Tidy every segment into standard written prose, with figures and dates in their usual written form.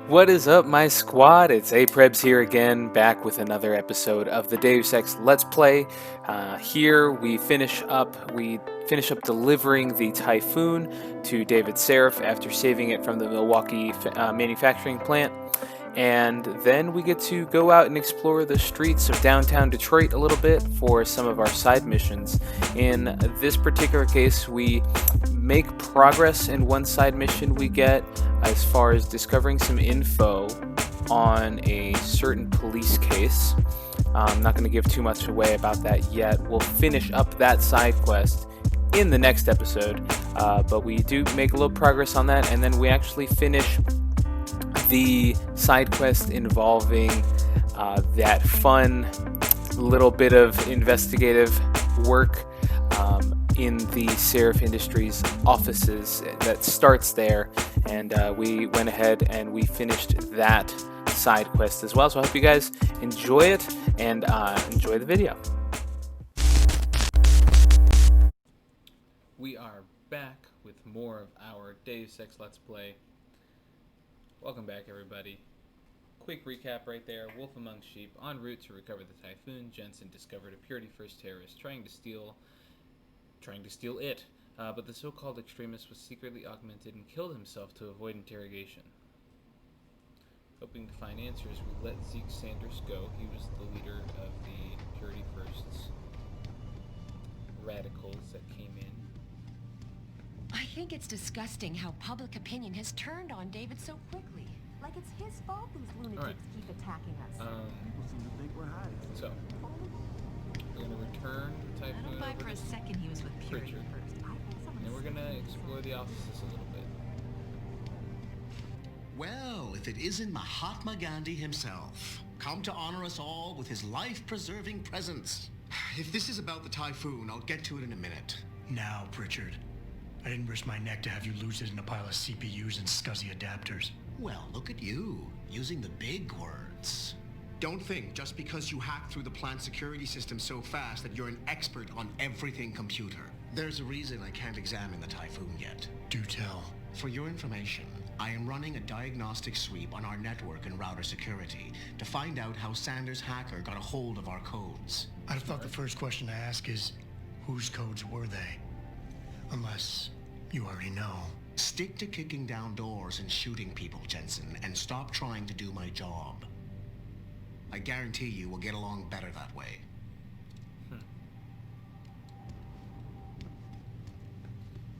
What is up, my squad? It's Aprebs here again, back with another episode of the Deus Ex Let's Play. Here we finish up delivering the Typhoon to David Sarif after saving it from the Milwaukee manufacturing plant. And then we get to go out and explore the streets of downtown Detroit a little bit for some of our side missions. In this particular case, we make progress in one side mission we get as far as discovering some info on a certain police case. I'm not going to give too much away about that yet. We'll finish up that side quest in the next episode, but we do make a little progress on that, and then we actually finish the side quest involving that fun little bit of investigative work in the Sarif Industries offices that starts there, and we went ahead and we finished that side quest as well. So I hope you guys enjoy it and enjoy the video. We are back with more of our Deus Ex Let's Play. Welcome back, everybody. Quick recap right there. Wolf among sheep. En route to recover the Typhoon, Jensen discovered a Purity First terrorist trying to steal it. But the so-called extremist was secretly augmented and killed himself to avoid interrogation. Hoping to find answers, we let Zeke Sanders go. He was the leader of the Purity First's radicals that came in. I think it's disgusting how public opinion has turned on David so quickly. Like it's his fault these lunatics keep attacking us. People seem to think we're hiding. So, we're going to return the Typhoon I don't buy over for a to second he was with Purity Pritchard. first. And we're going to explore the offices a little bit. Well, if it isn't Mahatma Gandhi himself, come to honor us all with his life-preserving presence. If this is about the Typhoon, I'll get to it in a minute. Now, Pritchard. I didn't risk my neck to have you lose it in a pile of CPUs and scuzzy adapters. Well, look at you, using the big words. Don't think just because you hacked through the plant security system so fast that you're an expert on everything computer. There's a reason I can't examine the Typhoon yet. Do tell. For your information, I am running a diagnostic sweep on our network and router security to find out how Sanders' hacker got a hold of our codes. I'd have thought the first question to ask is, whose codes were they? Unless you already know. Stick to kicking down doors and shooting people, Jensen, and stop trying to do my job. I guarantee you we'll get along better that way.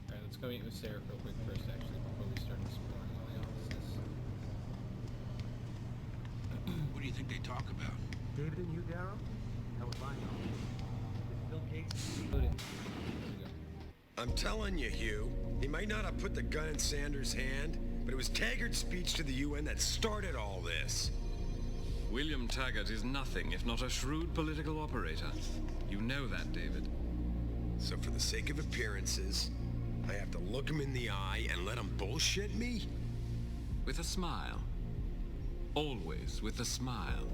Alright, let's go meet with Sarah real quick first, actually, before we start exploring all the offices. What do you think they talk about? David and you, Darrow? How was mine? Bill Gates? Load it. There we go. I'm telling you, Hugh, he might not have put the gun in Sanders' hand, but it was Taggart's speech to the UN that started all this. William Taggart is nothing if not a shrewd political operator. You know that, David. So for the sake of appearances, I have to look him in the eye and let him bullshit me? With a smile. Always with a smile.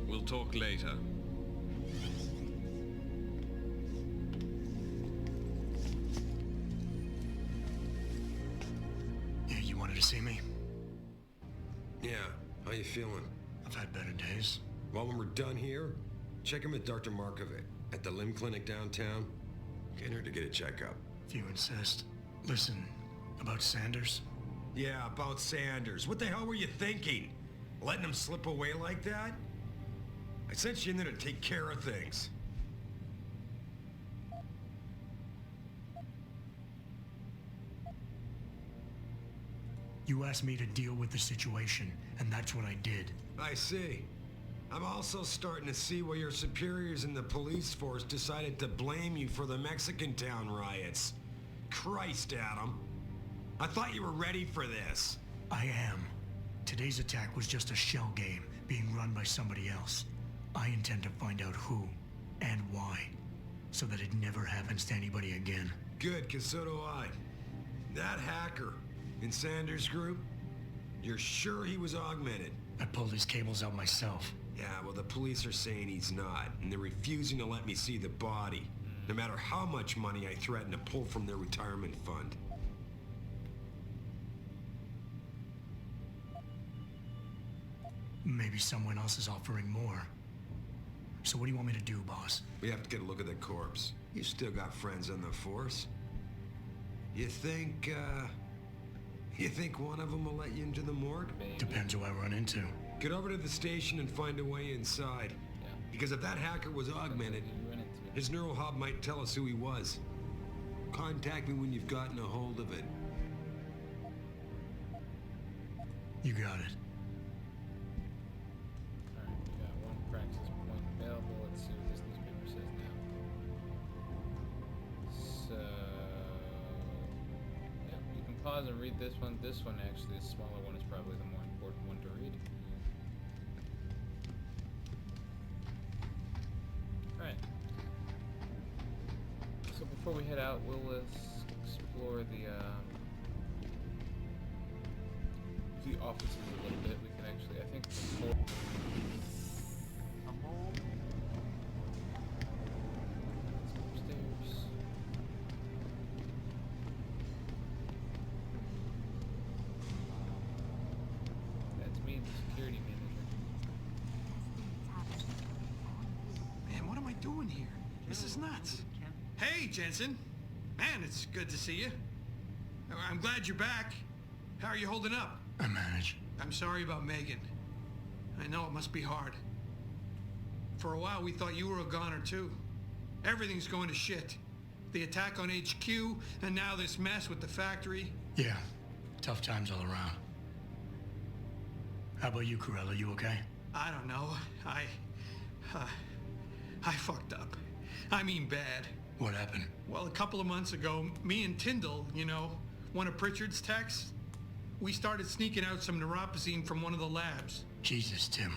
We'll talk later. Yeah, you wanted to see me? Yeah, how you feeling? I've had better days. Well, when we're done here, check in with Dr. Markovic at the limb clinic downtown. Get her to get a checkup. If you insist. Listen, about Sanders? Yeah, about Sanders. What the hell were you thinking? Letting him slip away like that? I sent you in there to take care of things. You asked me to deal with the situation, and that's what I did. I see. I'm also starting to see why your superiors in the police force decided to blame you for the Mexican town riots. Christ, Adam. I thought you were ready for this. I am. Today's attack was just a shell game being run by somebody else. I intend to find out who and why, so that it never happens to anybody again. Good, because so do I. That hacker in Sanders' group, you're sure he was augmented? I pulled his cables out myself. Yeah, well, the police are saying he's not, and they're refusing to let me see the body. No matter how much money I threaten to pull from their retirement fund. Maybe someone else is offering more. So what do you want me to do, boss? We have to get a look at the corpse. You still got friends on the force. You think one of them will let you into the morgue? Maybe. Depends who I run into. Get over to the station and find a way inside. Yeah. Because if that hacker was augmented, You run into it. his neural hub might tell us who he was. Contact me when you've gotten a hold of it. You got it. Alright, we got one praxis point available. Let's see what this newspaper says now. So, yeah, you can pause and read this one. This one, actually, the smaller one, is probably the more important one to read. Alright. So before we head out, we'll explore the offices a little bit. We can actually, I think, before... Upstairs. That's me, the security manager. Man, what am I doing here? This is nuts. Hey, Jensen. Man, it's good to see you. I'm glad you're back. How are you holding up? I manage. I'm sorry about Megan. I know it must be hard. For a while, we thought you were a goner, too. Everything's going to shit. The attack on HQ, and now this mess with the factory. Yeah. Tough times all around. How about you, Carrella? You okay? I don't know. I fucked up. I mean bad. What happened? Well, a couple of months ago, me and Tindall, you know, one of Pritchard's techs, we started sneaking out some neuropazine from one of the labs. Jesus, Tim.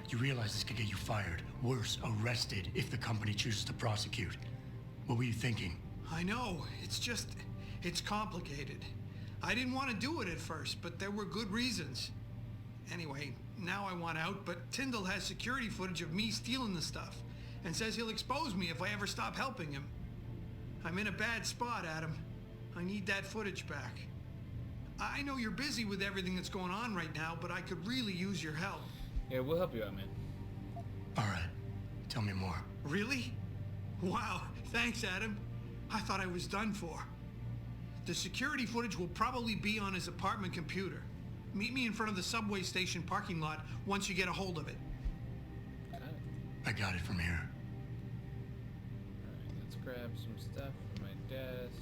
You realize this could get you fired. Worse, arrested if the company chooses to prosecute. What were you thinking? I know. It's complicated. I didn't want to do it at first, but there were good reasons. Anyway, now I want out, but Tindall has security footage of me stealing the stuff and says he'll expose me if I ever stop helping him. I'm in a bad spot, Adam. I need that footage back. I know you're busy with everything that's going on right now, but I could really use your help. Yeah, we'll help you out, man. All right. Tell me more. Really? Wow, thanks, Adam. I thought I was done for. The security footage will probably be on his apartment computer. Meet me in front of the subway station parking lot once you get a hold of it. Okay. I got it from here. Alright, let's grab some stuff from my desk.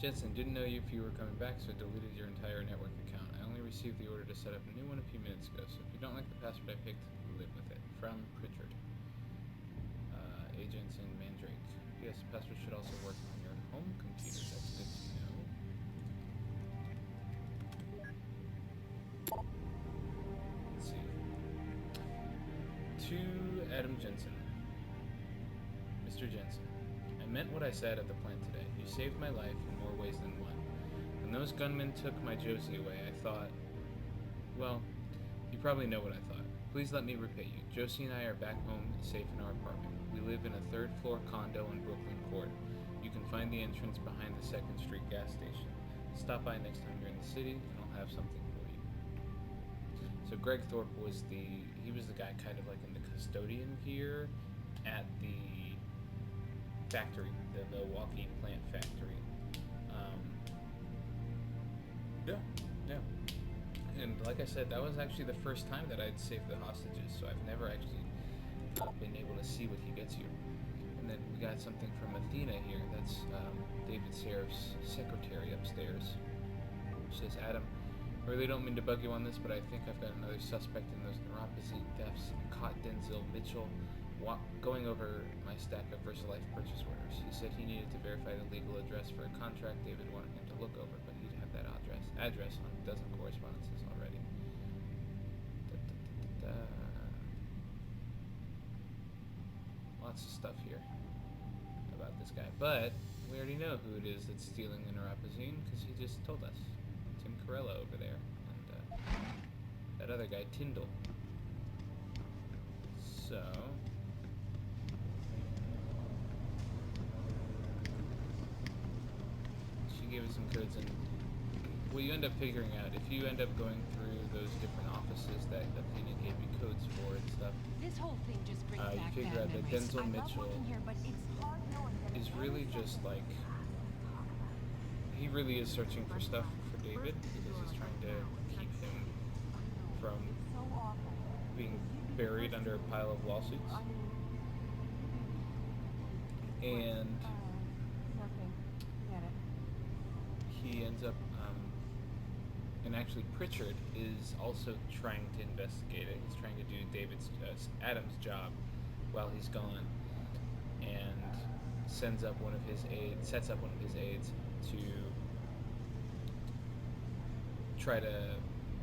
Jensen, didn't know if you were coming back, so I deleted your entire network account. I only received the order to set up a new one a few minutes ago, so if you don't like the password I picked, live with it. From Pritchard. Agents in Mandrake. Yes, the password should also work on your home computer. That's good to know. Let's see. To Adam Jensen. Mr. Jensen, I meant what I said at the plant today. You saved my life in more ways than one. When those gunmen took my Josie away, I thought... Well, you probably know what I thought. Please let me repay you. Josie and I are back home, safe in our apartment. We live in a third-floor condo in Brooklyn Court. You can find the entrance behind the 2nd Street gas station. Stop by next time you're in the city, and I'll have something for you. So Greg Thorpe was the guy kind of like in the custodian here at the factory, the Milwaukee plant factory. Yeah. And like I said, that was actually the first time that I'd saved the hostages, so I've never actually been able to see what he gets here. And then we got something from Athena here. That's David Sarif's secretary upstairs. She says, Adam, I really don't mean to bug you on this, but I think I've got another suspect in those neuropazine thefts. Caught Denzel Mitchell going over my stack of VersaLife purchase orders. He said he needed to verify the legal address for a contract David wanted him to look over, but he'd have that address on a dozen correspondences already. Lots of stuff here about this guy, but we already know who it is that's stealing the neuropazine because he just told us. Tim Carrella over there, and that other guy, Tindall. So she gave us some codes, and what you end up figuring out, if you end up going through those different offices that Athena gave you codes for and stuff, This whole thing just brings you back figure bad out that memories. Denzel I love Mitchell working here, but it's hard knowing that is really just like, he really is searching for stuff for David because he's trying to keep him from so awful. being buried under a pile of lawsuits. And Nothing. Get it. he ends up, and actually Pritchard is also trying to investigate it. He's trying to do Adam's job while he's gone, and sets up one of his aides to try to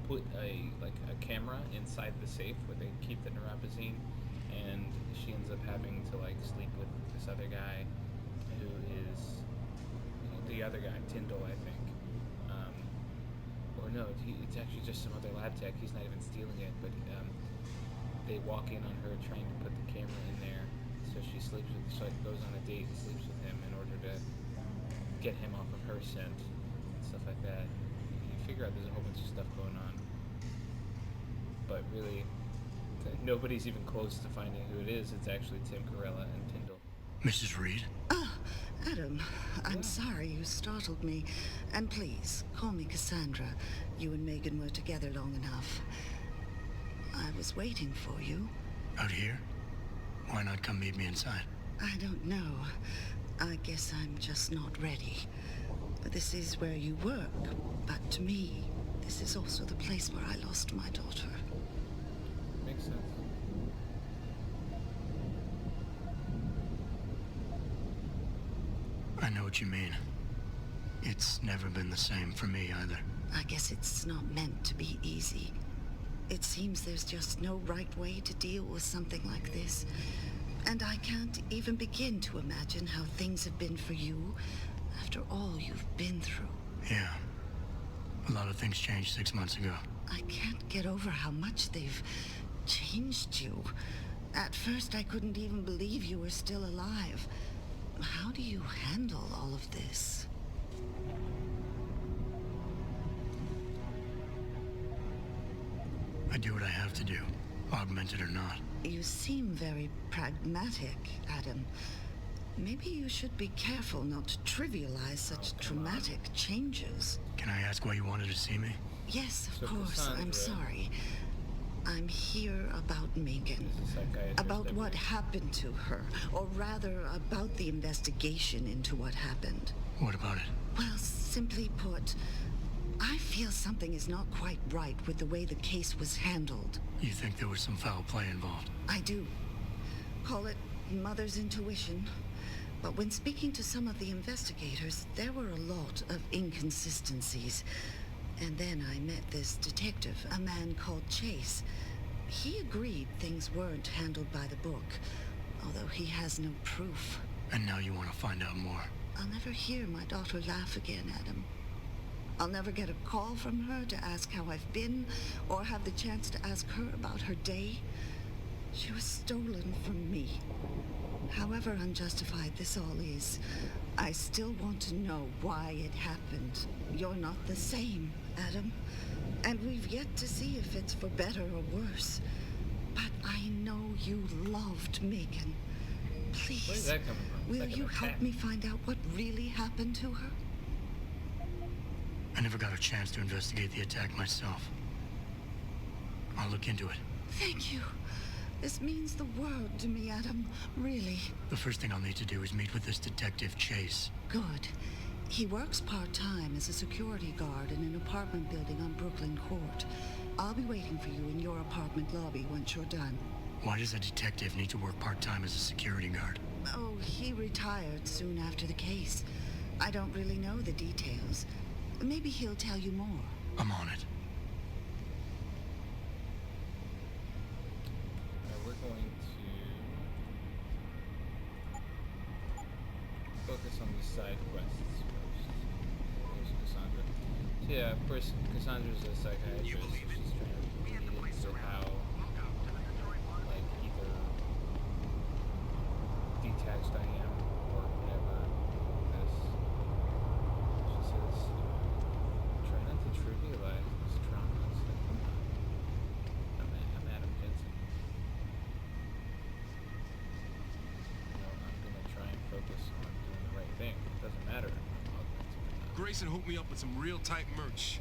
put a camera inside the safe where they keep the neuropozyne, and she ends up having to sleep with this other guy who is the other guy, Tindall, I think. Or no, it's actually just some other lab tech. He's not even stealing it, but they walk in on her trying to put the camera in there, so she goes on a date and sleeps with him in order to get him off of her scent and stuff like that. You figure out there's a whole bunch of stuff going on, but really nobody's even close to finding who it is. It's actually Tim Carrella and Tindall. Mrs. Reed? Ah, Adam, I'm sorry you startled me. And please, call me Cassandra. You and Megan were together long enough. I was waiting for you. Out here? Why not come meet me inside? I don't know. I guess I'm just not ready. This is where you work, but to me, this is also the place where I lost my daughter. Makes sense. I know what you mean. It's never been the same for me either. I guess it's not meant to be easy. It seems there's just no right way to deal with something like this. And I can't even begin to imagine how things have been for you after all you've been through. Yeah. A lot of things changed 6 months ago. I can't get over how much they've changed you. At first, I couldn't even believe you were still alive. How do you handle all of this? I do what I have to do, augmented or not. You seem very pragmatic, Adam. Maybe you should be careful not to trivialize such traumatic changes. Can I ask why you wanted to see me? Yes, of So course. I'm Cassandra- sorry. I'm here about Megan. There's a psychiatrist About that what we- happened to her. Or rather, about the investigation into what happened. What about it? Well, simply put, I feel something is not quite right with the way the case was handled. You think there was some foul play involved? I do. Call it mother's intuition. But when speaking to some of the investigators, there were a lot of inconsistencies. And then I met this detective, a man called Chase. He agreed things weren't handled by the book, although he has no proof. And now you want to find out more? I'll never hear my daughter laugh again, Adam. I'll never get a call from her to ask how I've been, or have the chance to ask her about her day. She was stolen from me. However unjustified this all is, I still want to know why it happened. You're not the same, Adam. And we've yet to see if it's for better or worse. But I know you loved Megan. Please, Where's that coming from? It's will like an you help attack. me find out what really happened to her? I never got a chance to investigate the attack myself. I'll look into it. Thank you. This means the world to me, Adam. Really. The first thing I'll need to do is meet with this detective, Chase. Good. He works part-time as a security guard in an apartment building on Brooklyn Court. I'll be waiting for you in your apartment lobby once you're done. Why does a detective need to work part-time as a security guard? Oh, he retired soon after the case. I don't really know the details. Maybe he'll tell you more. I'm on it. We're going to focus on the side quests first. There's Cassandra. So yeah, of course, Cassandra's a psychiatrist. She's trying to read into how, either Grayson hooked me up with some real tight merch.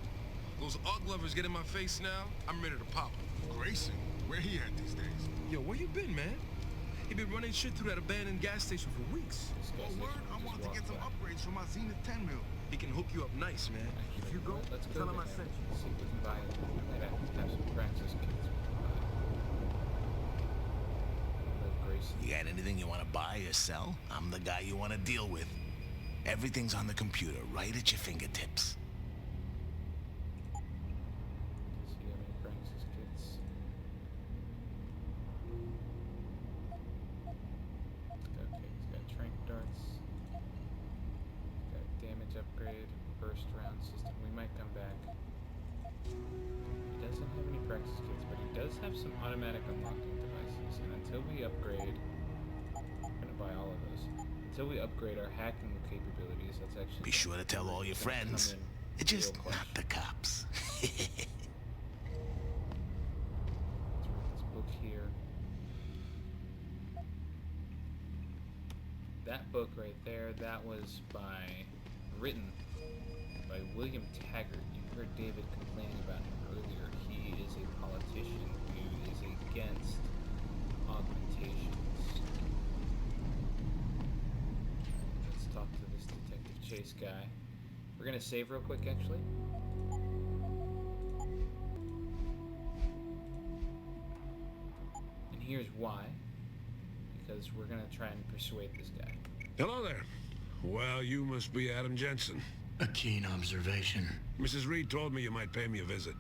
Those UGG lovers get in my face now, I'm ready to pop them. Grayson? Where he at these days? Yo, where you been, man? He been running shit through that abandoned gas station for weeks. Oh, word? I wanted to get some upgrades for my Zenith 10 mil. He can hook you up nice, man. If you go, Let's tell go him I there. sent you. See if we can buy it. We might have some Praxis kits. Grayson. You got anything you want to buy or sell? I'm the guy you want to deal with. Everything's on the computer, right at your fingertips. See how many Praxis kits. Okay, he's got trank darts. He's got damage upgrade, burst round system. We might come back. He doesn't have any Praxis kits, but he does have some automatic unlocking devices. And until we upgrade, I'm gonna buy all of those. Until we upgrade our hacking capabilities, that's actually. Be sure to tell all your friends. It's just not the cops. Let's read this book here. That book right there, that was written by William Taggart. You heard David complaining about him earlier. He is a politician who is against augmentations. Let's talk to this Detective Chase guy. We're gonna save real quick, actually. And here's why. Because we're gonna try and persuade this guy. Hello there. Well, you must be Adam Jensen. A keen observation. Mrs. Reed told me you might pay me a visit.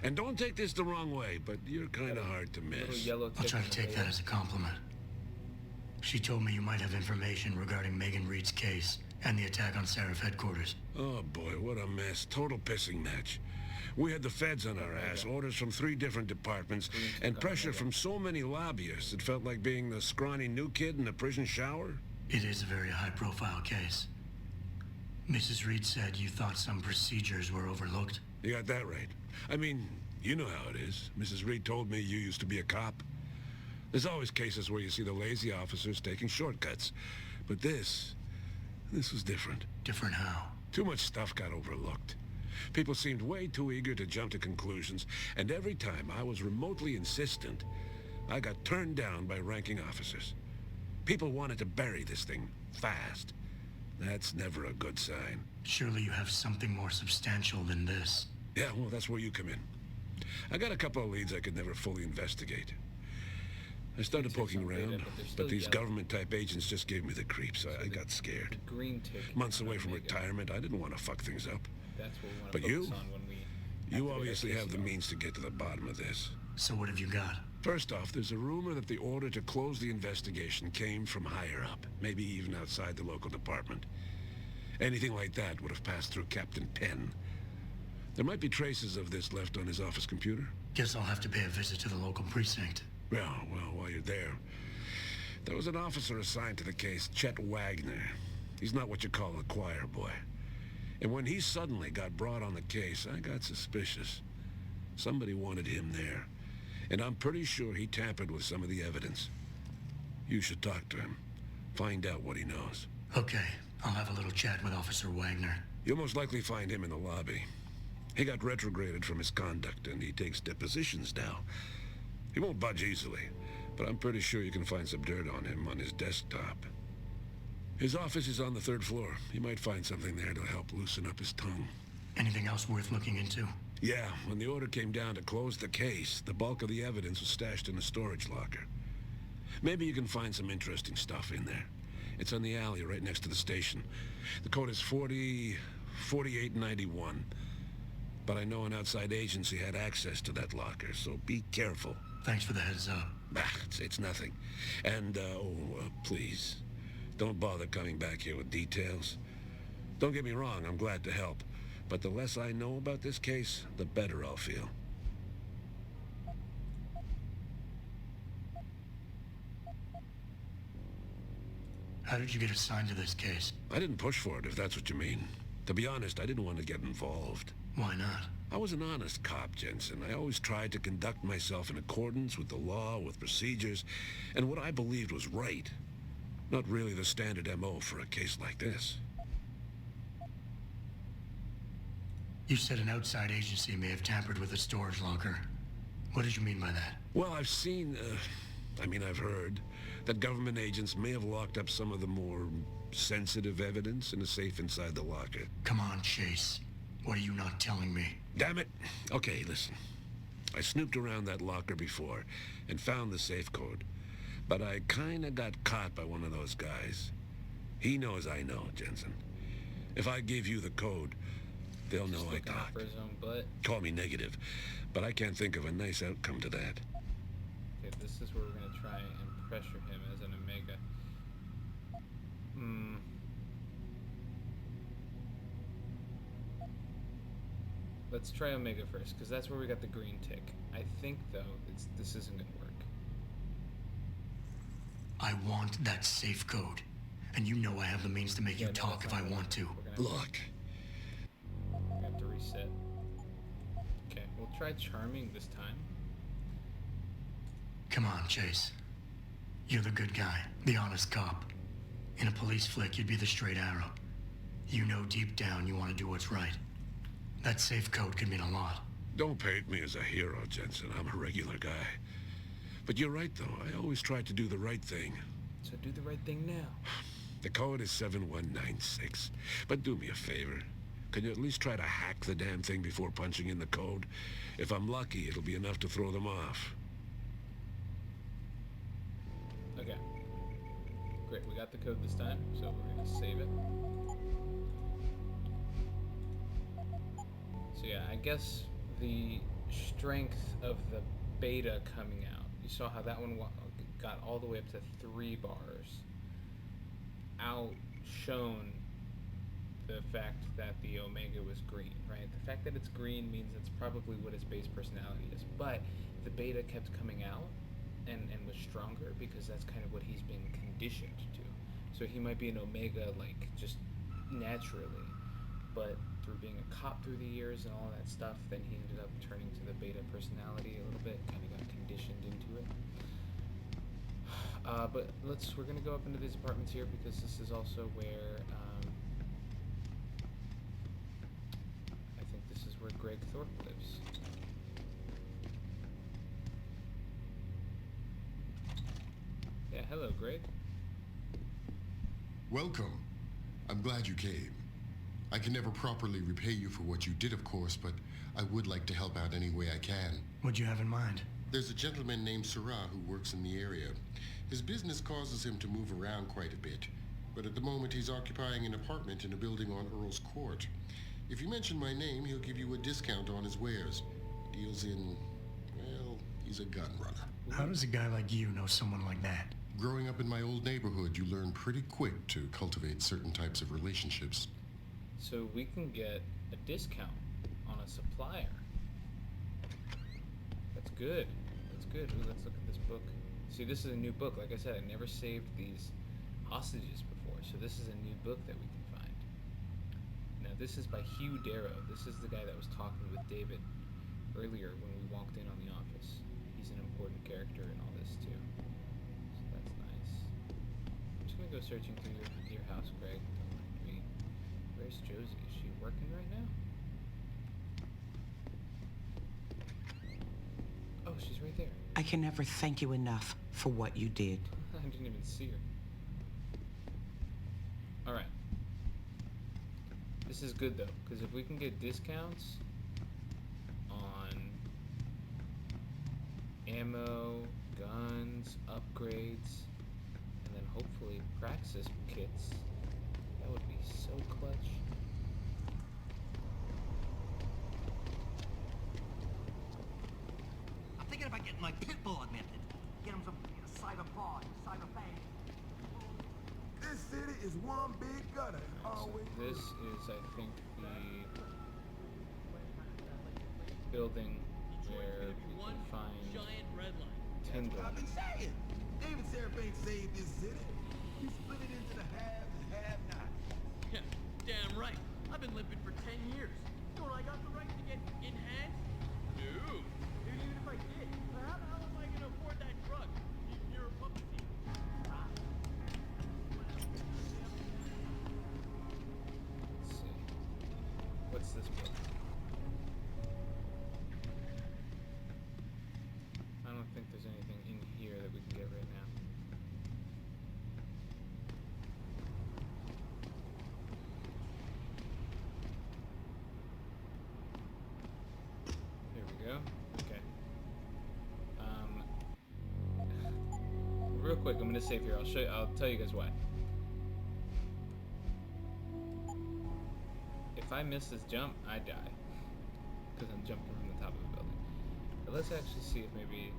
And don't take this the wrong way, but you're kind of hard to miss. I'll try to take that as a compliment. She told me you might have information regarding Megan Reed's case and the attack on Sarif headquarters. Oh boy, what a mess. Total pissing match. We had the feds on our ass, orders from 3 different departments, and pressure from so many lobbyists it felt like being the scrawny new kid in a prison shower. It is a very high-profile case. Mrs. Reed said you thought some procedures were overlooked. You got that right. I mean, you know how it is. Mrs. Reed told me you used to be a cop. There's always cases where you see the lazy officers taking shortcuts. But this was different. Different how? Too much stuff got overlooked. People seemed way too eager to jump to conclusions, and every time I was remotely insistent, I got turned down by ranking officers. People wanted to bury this thing fast. That's never a good sign. Surely you have something more substantial than this. Yeah, well, that's where you come in. I got a couple of leads I could never fully investigate. I started poking around, but these government-type agents just gave me the creeps. I got scared. Months away from retirement, I didn't want to fuck things up. That's what we want to But focus on when we you obviously have the means to get to the bottom of this. So what have you got? First off, there's a rumor that the order to close the investigation came from higher up, maybe even outside the local department. Anything like that would have passed through Captain Penn. There might be traces of this left on his office computer. Guess I'll have to pay a visit to the local precinct. Well, while you're there, there was an officer assigned to the case, Chet Wagner. He's not what you call a choir boy. And when he suddenly got brought on the case, I got suspicious. Somebody wanted him there. And I'm pretty sure he tampered with some of the evidence. You should talk to him. Find out what he knows. Okay, I'll have a little chat with Officer Wagner. You'll most likely find him in the lobby. He got retrograded from his conduct, and he takes depositions now. He won't budge easily, but I'm pretty sure you can find some dirt on him on his desktop. His office is on the 3rd floor. You might find something there to help loosen up his tongue. Anything else worth looking into? Yeah, when the order came down to close the case, the bulk of the evidence was stashed in a storage locker. Maybe you can find some interesting stuff in there. It's on the alley right next to the station. The code is 4891. But I know an outside agency had access to that locker, so be careful. Thanks for the heads up. It's nothing. And, please, don't bother coming back here with details. Don't get me wrong, I'm glad to help. But the less I know about this case, the better I'll feel. How did you get assigned to this case? I didn't push for it, if that's what you mean. To be honest, I didn't want to get involved. Why not? I was an honest cop, Jensen. I always tried to conduct myself in accordance with the law, with procedures, and what I believed was right. Not really the standard MO for a case like this. You said an outside agency may have tampered with the storage locker. What did you mean by that? Well, I've seen, I've heard that government agents may have locked up some of the more sensitive evidence in a safe inside the locker. Come on, Chase. What are you not telling me? Damn it. Okay, listen. I snooped around that locker before and found the safe code. But I kinda got caught by one of those guys. He knows I know, Jensen. If I give you the code, they'll know I talked. For his own butt. Call me negative, but I can't think of a nice outcome to that. Okay, this is where we're gonna try and pressure him as an Omega. Let's try Omega first, because that's where we got the green tick. I think, though, this isn't gonna work. I want that safe code. And you know I have the means to make you talk if I want to. Look. We're gonna have to reset. Okay, we'll try charming this time. Come on, Chase. You're the good guy, the honest cop. In a police flick, you'd be the straight arrow. You know deep down you want to do what's right. That safe code could mean a lot. Don't paint me as a hero, Jensen. I'm a regular guy. But you're right, though. I always try to do the right thing. So do the right thing now. The code is 7196. But do me a favor. Can you at least try to hack the damn thing before punching in the code? If I'm lucky, it'll be enough to throw them off. Okay. Great, we got the code this time, so we're gonna save it. So yeah, I guess the strength of the beta coming out, you saw how that one got all the way up to 3 bars, outshone the fact that the Omega was green, right? The fact that it's green means it's probably what his base personality is, but the beta kept coming out and was stronger because that's kind of what he's been conditioned to. So he might be an Omega, like, just naturally, but through being a cop through the years and all that stuff, then he ended up turning to the beta personality a little bit, kind of got conditioned into it. But we're gonna go up into these apartments here because this is also where, I think this is where Greg Thorpe lives. Yeah, hello, Greg. Welcome. I'm glad you came. I can never properly repay you for what you did, of course, but I would like to help out any way I can. What'd you have in mind? There's a gentleman named Sarah who works in the area. His business causes him to move around quite a bit, but at the moment he's occupying an apartment in a building on Earl's Court. If you mention my name, he'll give you a discount on his wares. Deals in, well, he's a gun runner. How does a guy like you know someone like that? Growing up in my old neighborhood, you learn pretty quick to cultivate certain types of relationships. So we can get a discount on a supplier. That's good. That's good. Ooh, let's look at this book. See, this is a new book. Like I said, I never saved these hostages before, so this is a new book that we can find. Now, this is by Hugh Darrow. This is the guy that was talking with David earlier when we walked in on the office. He's an important character in all this, too. So that's nice. I'm just gonna go searching through your house, Greg. Don't mind me. Where's Josie? Is she working right now? Oh, she's right there. I can never thank you enough for what you did. I didn't even see her. Alright. This is good, though, because if we can get discounts on ammo, guns, upgrades, and then hopefully Praxis kits, that would be so clutch. I'm thinking about getting my pit bull augmented. Get him some cyber pod, cyber bang. This city is one big gutter. Always. This is, I think, the building where we can find Tindall. I've been saying. David Sarif ain't saved this city. He split it into the haves and have-nots. Yeah, damn right. I've been limping for 10 years. Don't I got the right to get enhanced? No. Even if I did, how the hell am I gonna afford that drug? You're a puppet thief. Let's see. What's this book? don't think there's anything in here that we can get right now. Here we go. Okay. Real quick, I'm gonna save here. I'll tell you guys why. If I miss this jump, I die. Because I'm jumping from the top of the building. But let's actually see if maybe...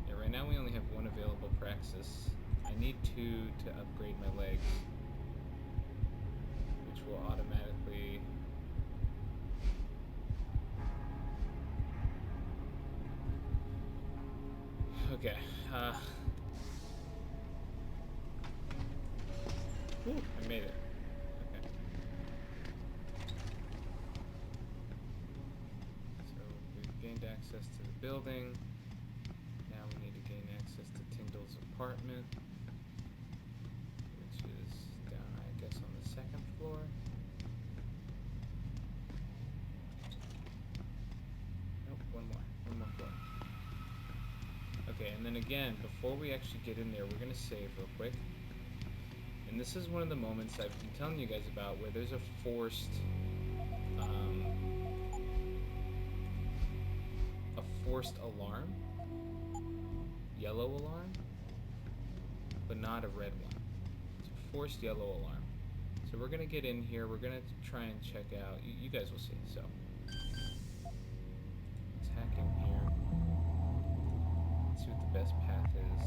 Yeah, right now we only have one available praxis. I need 2 to upgrade my legs. Which will automatically... Okay, Whew, I made it. Okay. So we've gained access to the building. Now we need to gain access to Tindall's apartment, which is down, I guess, on the 2nd floor. Nope, one more floor. Okay, and then again, before we actually get in there, we're going to save real quick. And this is one of the moments I've been telling you guys about where there's a forced alarm. Yellow alarm, but not a red one. It's a forced yellow alarm. So we're going to get in here. We're going to try and check out. You guys will see. So let's hack in here. See what the best path is.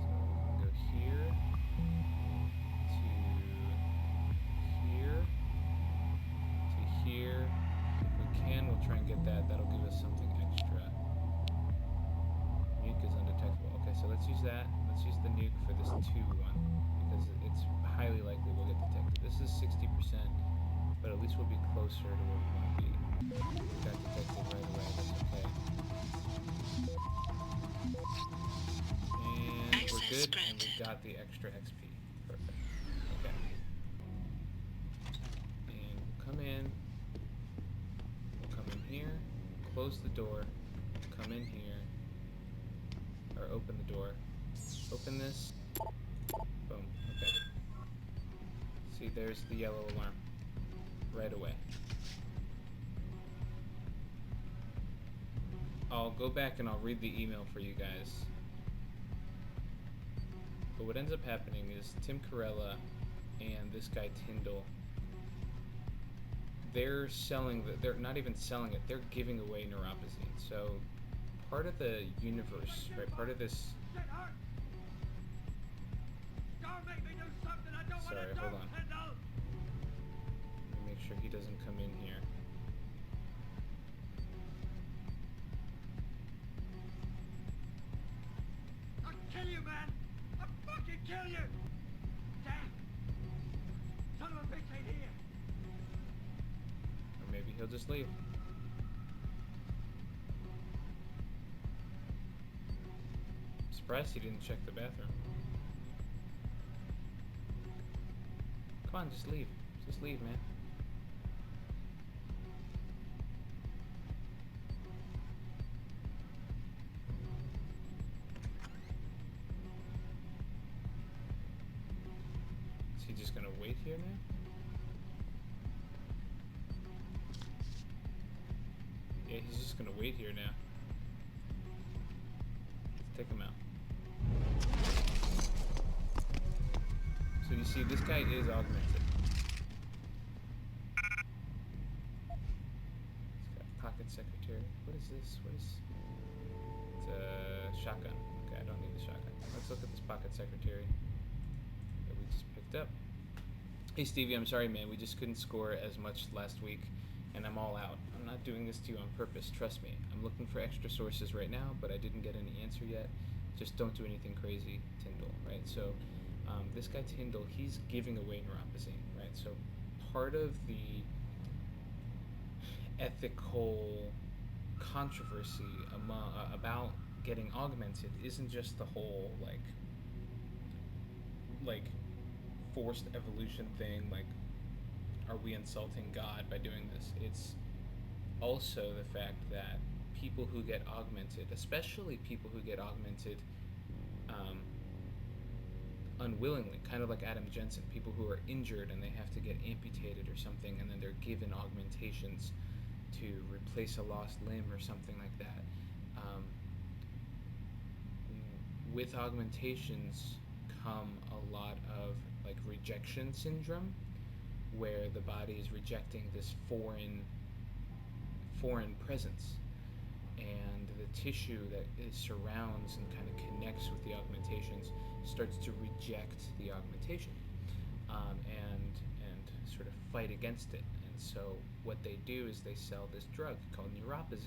So we can go here to here. If we can, we'll try and get that. That'll give us something extra. Nuke is undetectable. Okay, so let's use that. Let's use the nuke for this 2 one because it's highly likely we'll get detected. This is 60%, but at least we'll be closer to where we want to be. We got detected right away. That's okay. And we're good, and we got the extra XP. Perfect. Okay. And we'll come in. We'll come in here. Close the door. Come in here. Or open the door. Open this. Boom. Okay. See, there's the yellow alarm. Right away. I'll go back and I'll read the email for you guys. But what ends up happening is Tim Carrella and this guy Tindall, they're not even selling it, they're giving away neuropozyne. So part of the universe, right, part of this... Sorry, hold on. Let me make sure he doesn't come in here. I'll kill you, man! I'll fucking kill you! Damn! Son of a bitch ain't here! Or maybe he'll just leave. I'm surprised he didn't check the bathroom. Come on, just leave. Just leave, man. Is he just gonna wait here now? Yeah, he's just gonna wait here now. Let's take him out. So you see, this guy is augmented. He's got pocket secretary. What is this? What is... It's a shotgun. Okay, I don't need the shotgun. Let's look at this pocket secretary that we just picked up. Hey Stevie, I'm sorry man, we just couldn't score as much last week, and I'm all out. I'm not doing this to you on purpose, trust me. I'm looking for extra sources right now, but I didn't get any answer yet. Just don't do anything crazy, Tindall, right? So, this guy Tindall, he's giving away neuropozyne, right? So, part of the ethical controversy about getting augmented isn't just the whole, like forced evolution thing, like, are we insulting God by doing this? It's also the fact that people who get augmented, especially people who get augmented unwillingly, kind of like Adam Jensen, people who are injured and they have to get amputated or something, and then they're given augmentations to replace a lost limb or something like that. With augmentations come a lot of like rejection syndrome, where the body is rejecting this foreign presence, and the tissue that it surrounds and kind of connects with the augmentations starts to reject the augmentation, and sort of fight against it. And so what they do is they sell this drug called Nu-Poz,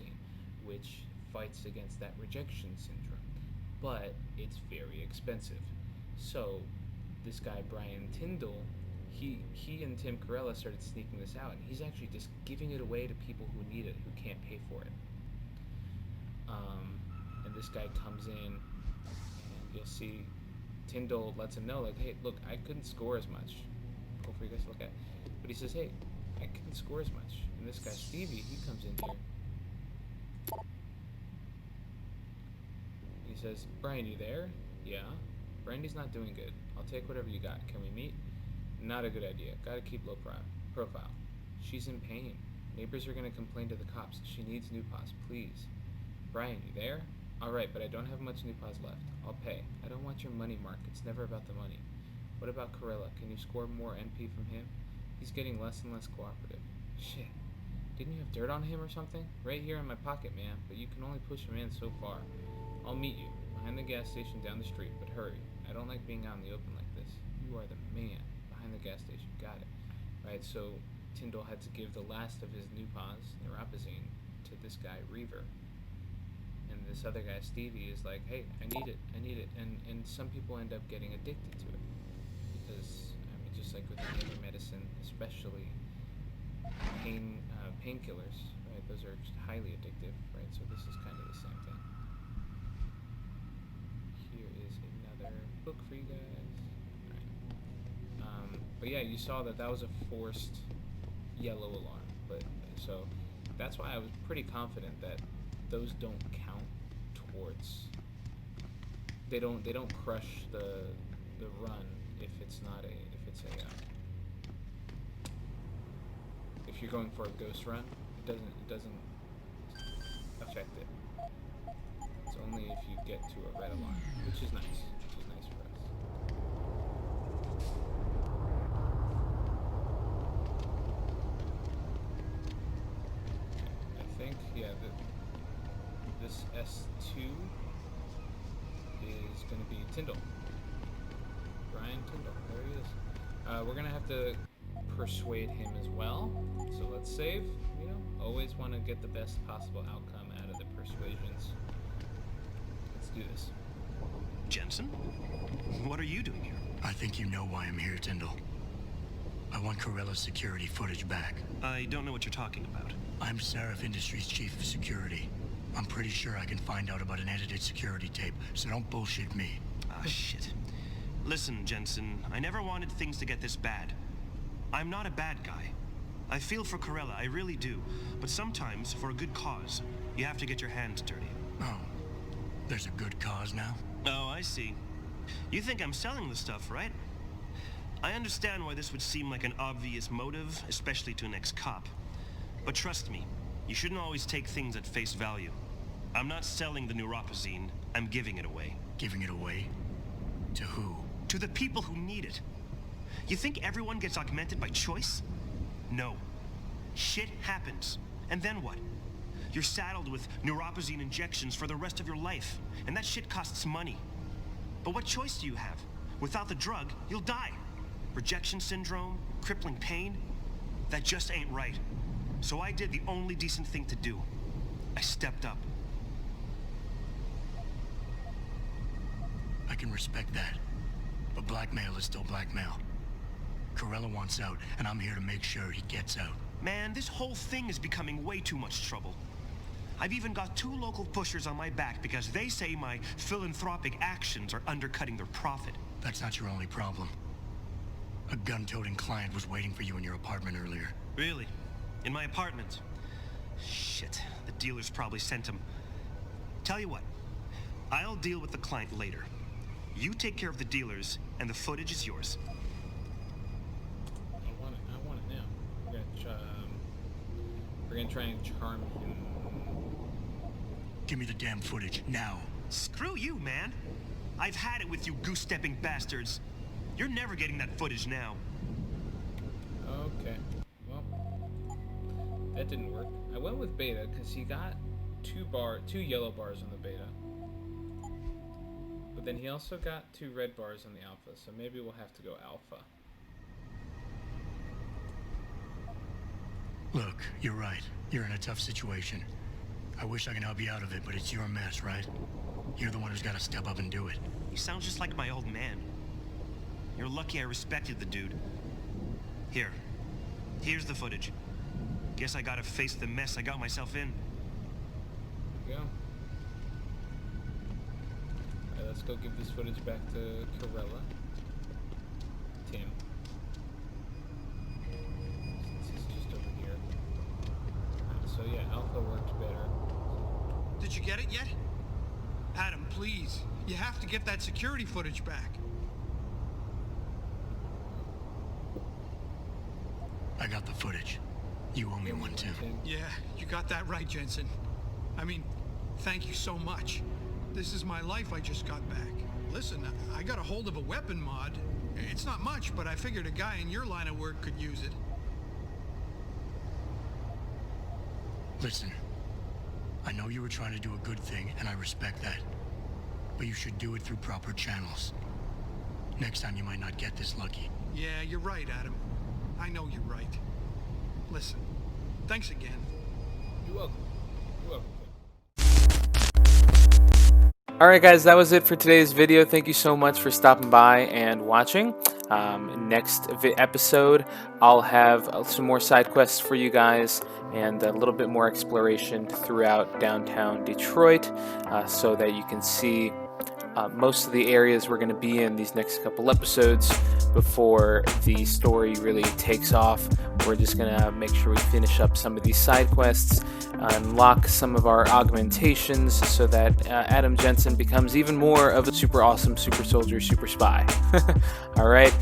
which fights against that rejection syndrome, but it's very expensive. So this guy Brian Tindall, he and Tim Carrella started sneaking this out, and he's actually just giving it away to people who need it, who can't pay for it. And this guy comes in, and you'll see Tindall lets him know, like, hey, look, I couldn't score as much. Cool for you guys to look at. But he says, hey, I couldn't score as much. And this guy Stevie, he comes in here. He says, Brian, you there? Yeah. Brandy's not doing good. I'll take whatever you got. Can we meet? Not a good idea. Gotta keep low profile. She's in pain. Neighbors are gonna complain to the cops. She needs Nu-Poz, please. Brian, you there? Alright, but I don't have much Nu-Poz left. I'll pay. I don't want your money, Mark. It's never about the money. What about Carrella? Can you score more NP from him? He's getting less and less cooperative. Shit. Didn't you have dirt on him or something? Right here in my pocket, man, but you can only push him in so far. I'll meet you. Behind the gas station down the street, but hurry. I don't like being out in the open like this. You are the man. Behind the gas station. Got it. Right, so Tindall had to give the last of his Nu-Poz, Nu-Poz, to this guy, Reaver. And this other guy, Stevie, is like, hey, I need it. And some people end up getting addicted to it. Because, I mean, just like with any other medicine, especially painkillers, right? Those are highly addictive, right? So this is kind of the same thing. Here is another book for you guys. Alright. But yeah, you saw that was a forced yellow alarm. But so that's why I was pretty confident that those don't count towards. They don't crush the run if it's not a if you're going for a ghost run, it doesn't affect it. It's only if you get to a red alarm, which is nice for us. I think, yeah, this S2 is going to be Tindall. Brian Tindall, there he is. We're going to have to persuade him as well, so let's save. You know, always want to get the best possible outcome out of the persuasions. Let's do this. Jensen? What are you doing here? I think you know why I'm here, Tindall. I want Carrella's security footage back. I don't know what you're talking about. I'm Sarif Industries' chief of security. I'm pretty sure I can find out about an edited security tape, so don't bullshit me. Ah, shit. Listen, Jensen, I never wanted things to get this bad. I'm not a bad guy. I feel for Carrella, I really do. But sometimes, for a good cause, you have to get your hands dirty. Oh, there's a good cause now? Oh, I see. You think I'm selling the stuff, right? I understand why this would seem like an obvious motive, especially to an ex-cop. But trust me, you shouldn't always take things at face value. I'm not selling the Nu-Poz, I'm giving it away. Giving it away? To who? To the people who need it. You think everyone gets augmented by choice? No. Shit happens. And then what? You're saddled with Nu-Poz injections for the rest of your life, and that shit costs money. But what choice do you have? Without the drug, you'll die. Rejection syndrome, crippling pain, that just ain't right. So I did the only decent thing to do. I stepped up. I can respect that. But blackmail is still blackmail. Carrella wants out, and I'm here to make sure he gets out. Man, this whole thing is becoming way too much trouble. I've even got 2 local pushers on my back because they say my philanthropic actions are undercutting their profit. That's not your only problem. A gun-toting client was waiting for you in your apartment earlier. Really? In my apartment? Shit, the dealers probably sent him. Tell you what, I'll deal with the client later. You take care of the dealers, and the footage is yours. I want it now. We're gonna try and charm him. Give me the damn footage, now. Screw you, man. I've had it with you goose-stepping bastards. You're never getting that footage now. Okay. Well, that didn't work. I went with beta because he got two yellow bars on the beta. But then he also got 2 red bars on the alpha, so maybe we'll have to go alpha. Look, you're right. You're in a tough situation. I wish I could help you out of it, but it's your mess, right? You're the one who's got to step up and do it. You sound just like my old man. You're lucky I respected the dude. Here's the footage. Guess I gotta face the mess I got myself in. There we go. Alright, let's go give this footage back to Carrella. Tim. Since he's just over here. Alright, so yeah, alpha worked better. Did you get it yet? Adam, please. You have to get that security footage back. I got the footage. You owe me one, too. Yeah, you got that right, Jensen. I mean, thank you so much. This is my life I just got back. Listen, I got a hold of a weapon mod. It's not much, but I figured a guy in your line of work could use it. Listen, I know you were trying to do a good thing, and I respect that. But you should do it through proper channels. Next time you might not get this lucky. Yeah, you're right, Adam. I know you're right. Listen, thanks again. You're welcome. You're welcome. Alright guys, that was it for today's video. Thank you so much for stopping by and watching. Next episode, I'll have some more side quests for you guys and a little bit more exploration throughout downtown Detroit so that you can see most of the areas we're going to be in these next couple episodes before the story really takes off. We're just going to make sure we finish up some of these side quests, unlock some of our augmentations so that Adam Jensen becomes even more of a super awesome super soldier, super spy. Alright,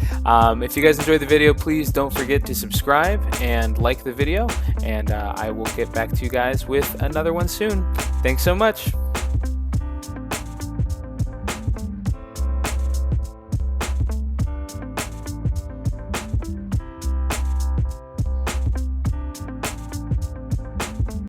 if you guys enjoyed the video, please don't forget to subscribe and like the video, and I will get back to you guys with another one soon. Thanks so much.